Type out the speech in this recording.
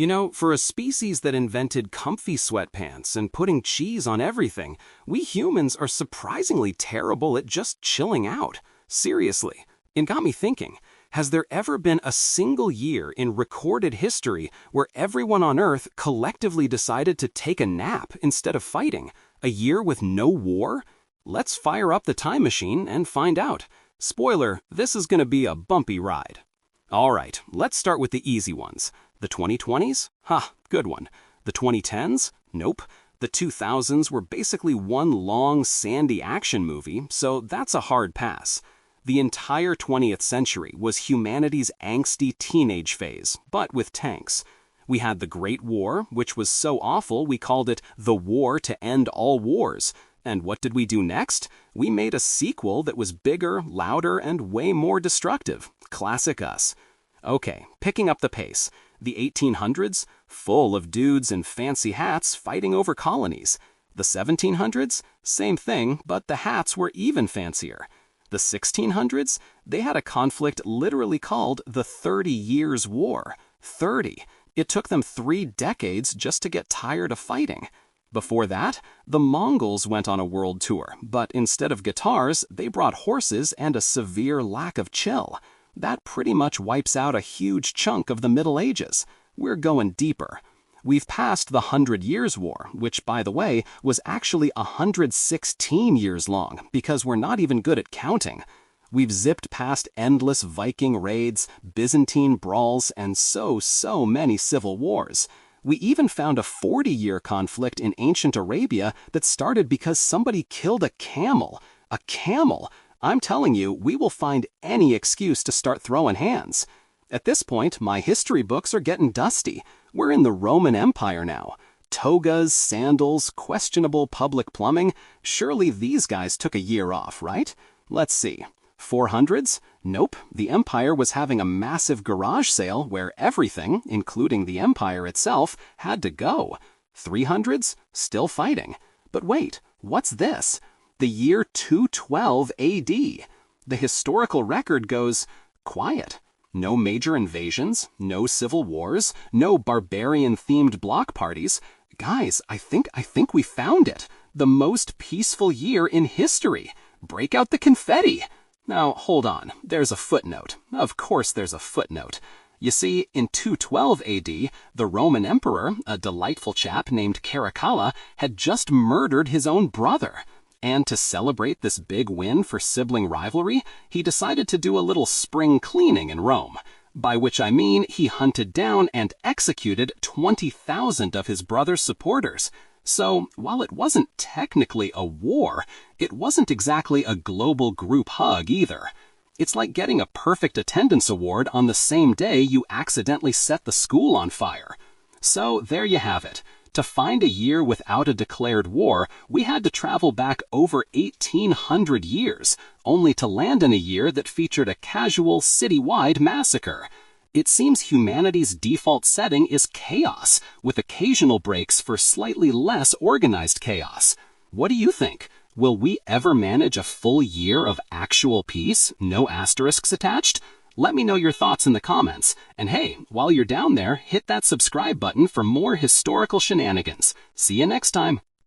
You know, for a species that invented comfy sweatpants and putting cheese on everything, we humans are surprisingly terrible at just chilling out. Seriously. It got me thinking, has there ever been a single year in recorded history where everyone on Earth collectively decided to take a nap instead of fighting? A year with no war? Let's fire up the time machine and find out. Spoiler, this is going to be a bumpy ride. All right, let's start with the easy ones. The 2020s? Ha, good one. The 2010s? Nope. The 2000s were basically one long, sandy action movie, so that's a hard pass. The entire 20th century was humanity's angsty teenage phase, but with tanks. We had the Great War, which was so awful we called it the war to end all wars. And what did we do next? We made a sequel that was bigger, louder, and way more destructive. Classic us. Okay, picking up the pace. The 1800s? Full of dudes in fancy hats fighting over colonies. The 1700s? Same thing, but the hats were even fancier. The 1600s? They had a conflict literally called the 30 Years' War. 30. It took them 3 decades just to get tired of fighting. Before that, the Mongols went on a world tour, but instead of guitars, they brought horses and a severe lack of chill. That pretty much wipes out a huge chunk of the Middle Ages. We're going deeper. We've passed the 100 Years' War, which, by the way, was actually 116 years long, because we're not even good at counting. We've zipped past endless Viking raids, Byzantine brawls, and so many civil wars. We even found a 40-year conflict in ancient Arabia that started because somebody killed a camel. A camel! I'm telling you, we will find any excuse to start throwing hands. At this point, my history books are getting dusty. We're in the Roman Empire now. Togas, sandals, questionable public plumbing. Surely these guys took a year off, right? Let's see. 400s? Nope. The empire was having a massive garage sale where everything, including the empire itself, had to go. 300s? Still fighting. But wait, what's this? The year 212 AD. The historical record goes quiet. No major invasions, no civil wars, no barbarian-themed block parties. Guys, I think we found it. The most peaceful year in history. Break out the confetti. Now, hold on. There's a footnote. Of course there's a footnote. You see, in 212 AD, the Roman emperor, a delightful chap named Caracalla, had just murdered his own brother. And to celebrate this big win for sibling rivalry, he decided to do a little spring cleaning in Rome. By which I mean he hunted down and executed 20,000 of his brother's supporters. So, while it wasn't technically a war, it wasn't exactly a global group hug either. It's like getting a perfect attendance award on the same day you accidentally set the school on fire. So, there you have it. To find a year without a declared war, we had to travel back over 1,800 years, only to land in a year that featured a casual citywide massacre. It seems humanity's default setting is chaos, with occasional breaks for slightly less organized chaos. What do you think? Will we ever manage a full year of actual peace, no asterisks attached? Let me know your thoughts in the comments. And hey, while you're down there, hit that subscribe button for more historical shenanigans. See you next time.